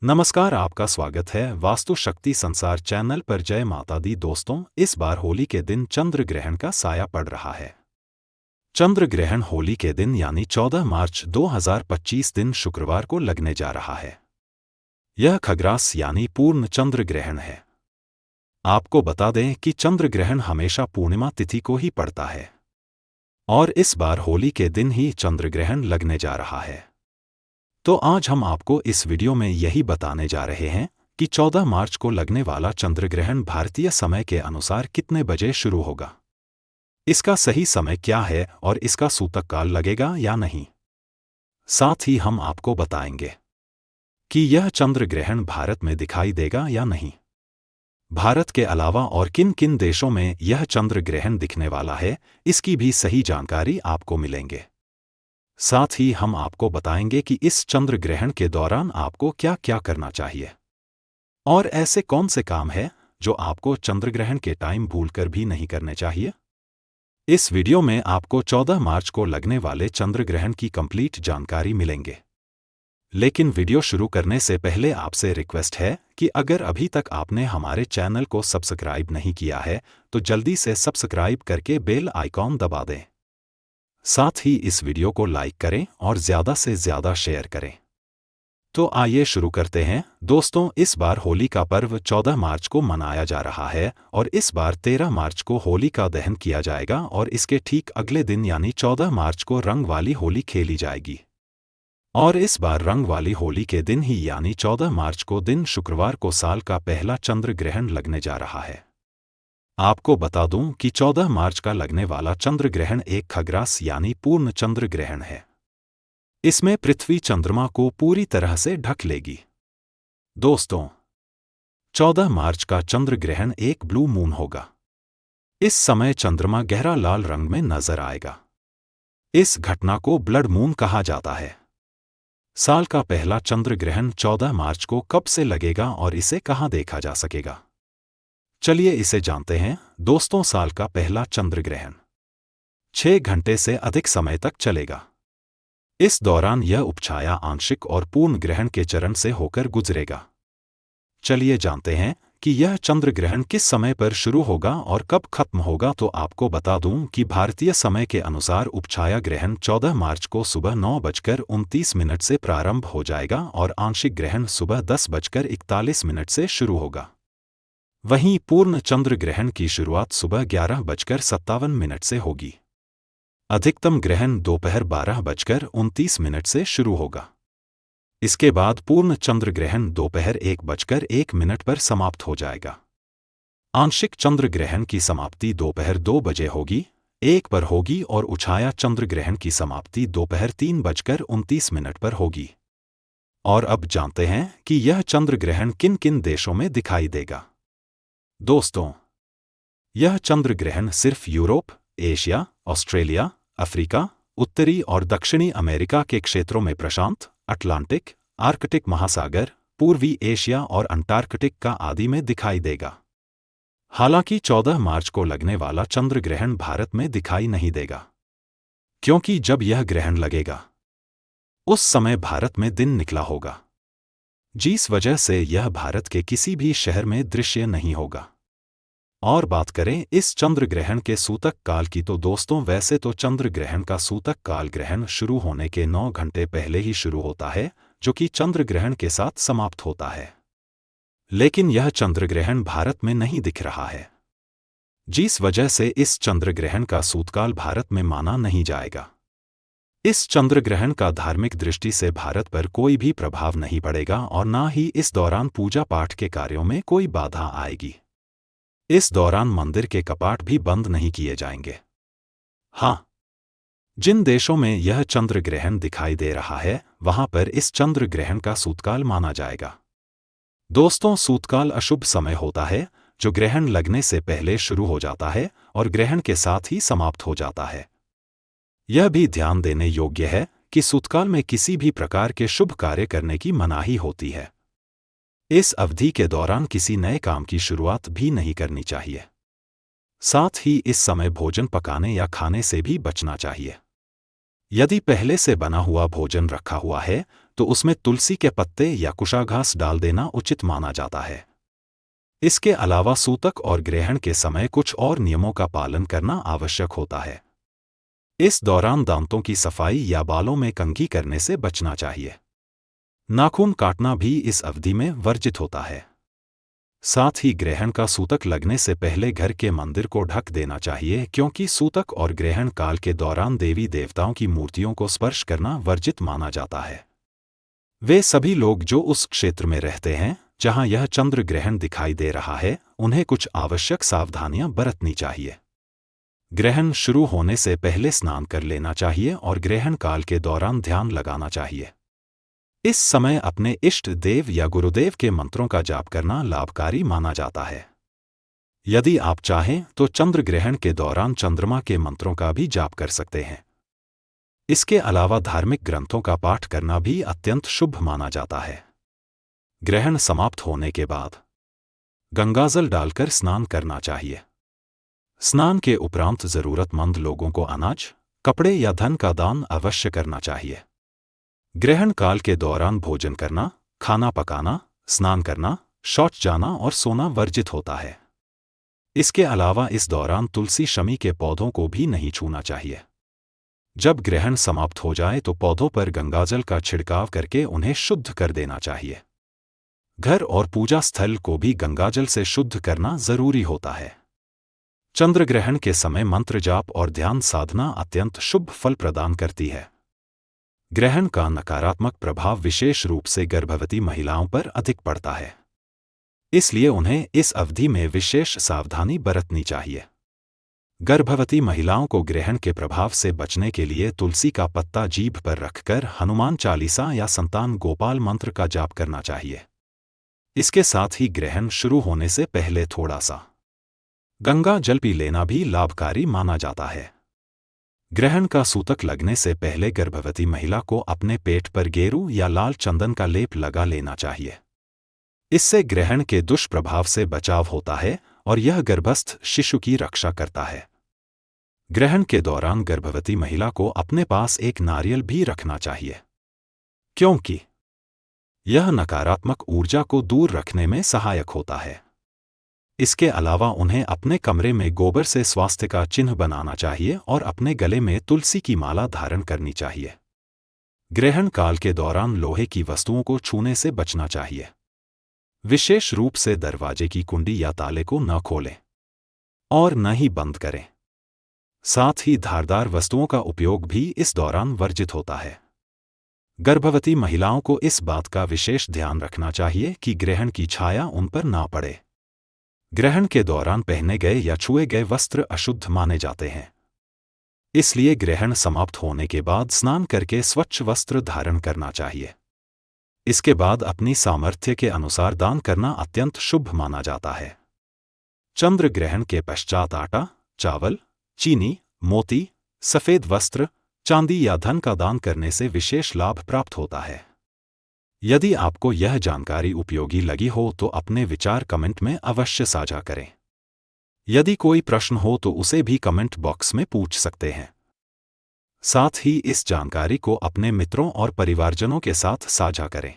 नमस्कार, आपका स्वागत है वास्तु शक्ति संसार चैनल पर। जय माता दी दोस्तों, इस बार होली के दिन चंद्र ग्रहण का साया पड़ रहा है। चंद्र ग्रहण होली के दिन यानी 14 मार्च 2025 दिन शुक्रवार को लगने जा रहा है। यह खग्रास यानी पूर्ण चंद्र ग्रहण है। आपको बता दें कि चंद्र ग्रहण हमेशा पूर्णिमा तिथि को ही पड़ता है और इस बार होली के दिन ही चंद्र ग्रहण लगने जा रहा है। तो आज हम आपको इस वीडियो में यही बताने जा रहे हैं कि 14 मार्च को लगने वाला चंद्र ग्रहण भारतीय समय के अनुसार कितने बजे शुरू होगा, इसका सही समय क्या है और इसका सूतक काल लगेगा या नहीं। साथ ही हम आपको बताएंगे कि यह चंद्र ग्रहण भारत में दिखाई देगा या नहीं। भारत के अलावा और किन किन देशों में यह चंद्र ग्रहण दिखने वाला है, इसकी भी सही जानकारी आपको मिलेंगे। साथ ही हम आपको बताएंगे कि इस चंद्र ग्रहण के दौरान आपको क्या क्या करना चाहिए और ऐसे कौन से काम हैं जो आपको चंद्र ग्रहण के टाइम भूलकर भी नहीं करने चाहिए। इस वीडियो में आपको 14 मार्च को लगने वाले चंद्र ग्रहण की कंप्लीट जानकारी मिलेंगे। लेकिन वीडियो शुरू करने से पहले आपसे रिक्वेस्ट है कि अगर अभी तक आपने हमारे चैनल को सब्सक्राइब नहीं किया है तो जल्दी से सब्सक्राइब करके बेल आइकॉन दबा दें। साथ ही इस वीडियो को लाइक करें और ज़्यादा से ज़्यादा शेयर करें। तो आइए शुरू करते हैं दोस्तों। इस बार होली का पर्व 14 मार्च को मनाया जा रहा है और इस बार 13 मार्च को होली का दहन किया जाएगा और इसके ठीक अगले दिन यानी 14 मार्च को रंग वाली होली खेली जाएगी। और इस बार रंग वाली होली के दिन ही यानी 14 मार्च को दिन शुक्रवार को साल का पहला चंद्र ग्रहण लगने जा रहा है। आपको बता दूं कि 14 मार्च का लगने वाला चंद्र ग्रहण एक खग्रास यानी पूर्ण चंद्र ग्रहण है। इसमें पृथ्वी चंद्रमा को पूरी तरह से ढक लेगी। दोस्तों, 14 मार्च का चंद्र ग्रहण एक ब्लू मून होगा। इस समय चंद्रमा गहरा लाल रंग में नजर आएगा। इस घटना को ब्लड मून कहा जाता है। साल का पहला चंद्र ग्रहण 14 मार्च को कब से लगेगा और इसे कहां देखा जा सकेगा, चलिए इसे जानते हैं दोस्तों। साल का पहला चंद्र ग्रहण 6 घंटे से अधिक समय तक चलेगा। इस दौरान यह उपछाया, आंशिक और पूर्ण ग्रहण के चरण से होकर गुजरेगा। चलिए जानते हैं कि यह चंद्र ग्रहण किस समय पर शुरू होगा और कब खत्म होगा। तो आपको बता दूं कि भारतीय समय के अनुसार उपछाया ग्रहण 14 मार्च को सुबह 9:29 से प्रारंभ हो जाएगा और आंशिक ग्रहण सुबह 10:41 से शुरू होगा। वहीं पूर्ण चंद्र ग्रहण की शुरुआत सुबह 11:57 से होगी। अधिकतम ग्रहण दोपहर 12:29 से शुरू होगा। इसके बाद पूर्ण चंद्र ग्रहण दोपहर 1:01 पर समाप्त हो जाएगा। आंशिक चंद्र ग्रहण की समाप्ति दोपहर 2 बजे होगी, 1 पर होगी और उछाया चंद्र ग्रहण की समाप्ति दोपहर 3:29 पर होगी। और अब जानते हैं कि यह चंद्र ग्रहण किन किन देशों में दिखाई देगा। दोस्तों, यह चंद्र ग्रहण सिर्फ यूरोप, एशिया, ऑस्ट्रेलिया, अफ्रीका, उत्तरी और दक्षिणी अमेरिका के क्षेत्रों में प्रशांत, अटलांटिक, आर्कटिक महासागर, पूर्वी एशिया और अंटार्कटिक का आदि में दिखाई देगा। हालांकि 14 मार्च को लगने वाला चंद्र ग्रहण भारत में दिखाई नहीं देगा, क्योंकि जब यह ग्रहण लगेगा उस समय भारत में दिन निकला होगा, जिस वजह से यह भारत के किसी भी शहर में दृश्य नहीं होगा। और बात करें इस चंद्र ग्रहण के सूतक काल की तो दोस्तों, वैसे तो चंद्र ग्रहण का सूतक काल ग्रहण शुरू होने के 9 घंटे पहले ही शुरू होता है, जो कि चंद्र ग्रहण के साथ समाप्त होता है। लेकिन यह चंद्र ग्रहण भारत में नहीं दिख रहा है, जिस वजह से इस चंद्र ग्रहण का सूतकाल भारत में माना नहीं जाएगा। इस चंद्र ग्रहण का धार्मिक दृष्टि से भारत पर कोई भी प्रभाव नहीं पड़ेगा और ना ही इस दौरान पूजा पाठ के कार्यों में कोई बाधा आएगी। इस दौरान मंदिर के कपाट भी बंद नहीं किए जाएंगे। हाँ, जिन देशों में यह चंद्र ग्रहण दिखाई दे रहा है वहां पर इस चंद्र ग्रहण का सूतकाल माना जाएगा। दोस्तों, सूतकाल अशुभ समय होता है जो ग्रहण लगने से पहले शुरू हो जाता है और ग्रहण के साथ ही समाप्त हो जाता है। यह भी ध्यान देने योग्य है कि सूतकाल में किसी भी प्रकार के शुभ कार्य करने की मनाही होती है। इस अवधि के दौरान किसी नए काम की शुरुआत भी नहीं करनी चाहिए। साथ ही इस समय भोजन पकाने या खाने से भी बचना चाहिए। यदि पहले से बना हुआ भोजन रखा हुआ है तो उसमें तुलसी के पत्ते या कुशाघास डाल देना उचित माना जाता है। इसके अलावा सूतक और ग्रहण के समय कुछ और नियमों का पालन करना आवश्यक होता है। इस दौरान दांतों की सफाई या बालों में कंघी करने से बचना चाहिए। नाखून काटना भी इस अवधि में वर्जित होता है। साथ ही ग्रहण का सूतक लगने से पहले घर के मंदिर को ढक देना चाहिए, क्योंकि सूतक और ग्रहण काल के दौरान देवी देवताओं की मूर्तियों को स्पर्श करना वर्जित माना जाता है। वे सभी लोग जो उस क्षेत्र में रहते हैं जहां यह चंद्र ग्रहण दिखाई दे रहा है, उन्हें कुछ आवश्यक सावधानियां बरतनी चाहिए। ग्रहण शुरू होने से पहले स्नान कर लेना चाहिए और ग्रहण काल के दौरान ध्यान लगाना चाहिए। इस समय अपने इष्ट देव या गुरुदेव के मंत्रों का जाप करना लाभकारी माना जाता है। यदि आप चाहें तो चंद्र ग्रहण के दौरान चंद्रमा के मंत्रों का भी जाप कर सकते हैं। इसके अलावा धार्मिक ग्रंथों का पाठ करना भी अत्यंत शुभ माना जाता है। ग्रहण समाप्त होने के बाद गंगाजल डालकर स्नान करना चाहिए। स्नान के उपरांत जरूरतमंद लोगों को अनाज, कपड़े या धन का दान अवश्य करना चाहिए। ग्रहण काल के दौरान भोजन करना, खाना पकाना, स्नान करना, शौच जाना और सोना वर्जित होता है। इसके अलावा इस दौरान तुलसी शमी के पौधों को भी नहीं छूना चाहिए। जब ग्रहण समाप्त हो जाए तो पौधों पर गंगाजल का छिड़काव करके उन्हें शुद्ध कर देना चाहिए। घर और पूजा स्थल को भी गंगाजल से शुद्ध करना जरूरी होता है। चंद्र ग्रहण के समय मंत्र जाप और ध्यान साधना अत्यंत शुभ फल प्रदान करती है। ग्रहण का नकारात्मक प्रभाव विशेष रूप से गर्भवती महिलाओं पर अधिक पड़ता है, इसलिए उन्हें इस अवधि में विशेष सावधानी बरतनी चाहिए। गर्भवती महिलाओं को ग्रहण के प्रभाव से बचने के लिए तुलसी का पत्ता जीभ पर रखकर हनुमान चालीसा या संतान गोपाल मंत्र का जाप करना चाहिए। इसके साथ ही ग्रहण शुरू होने से पहले थोड़ा सा गंगा जल पी लेना भी लाभकारी माना जाता है। ग्रहण का सूतक लगने से पहले गर्भवती महिला को अपने पेट पर गेरू या लाल चंदन का लेप लगा लेना चाहिए। इससे ग्रहण के दुष्प्रभाव से बचाव होता है और यह गर्भस्थ शिशु की रक्षा करता है। ग्रहण के दौरान गर्भवती महिला को अपने पास एक नारियल भी रखना चाहिए, क्योंकि यह नकारात्मक ऊर्जा को दूर रखने में सहायक होता है। इसके अलावा उन्हें अपने कमरे में गोबर से स्वास्थ्य का चिन्ह बनाना चाहिए और अपने गले में तुलसी की माला धारण करनी चाहिए। ग्रहण काल के दौरान लोहे की वस्तुओं को छूने से बचना चाहिए। विशेष रूप से दरवाजे की कुंडी या ताले को न खोलें और न ही बंद करें। साथ ही धारदार वस्तुओं का उपयोग भी इस दौरान वर्जित होता है। गर्भवती महिलाओं को इस बात का विशेष ध्यान रखना चाहिए कि ग्रहण की छाया उन पर ना पड़े। ग्रहण के दौरान पहने गए या छुए गए वस्त्र अशुद्ध माने जाते हैं, इसलिए ग्रहण समाप्त होने के बाद स्नान करके स्वच्छ वस्त्र धारण करना चाहिए। इसके बाद अपनी सामर्थ्य के अनुसार दान करना अत्यंत शुभ माना जाता है। चंद्र ग्रहण के पश्चात आटा, चावल, चीनी, मोती, सफेद वस्त्र, चांदी या धन का दान करने से विशेष लाभ प्राप्त होता है। यदि आपको यह जानकारी उपयोगी लगी हो तो अपने विचार कमेंट में अवश्य साझा करें। यदि कोई प्रश्न हो तो उसे भी कमेंट बॉक्स में पूछ सकते हैं। साथ ही इस जानकारी को अपने मित्रों और परिवारजनों के साथ साझा करें।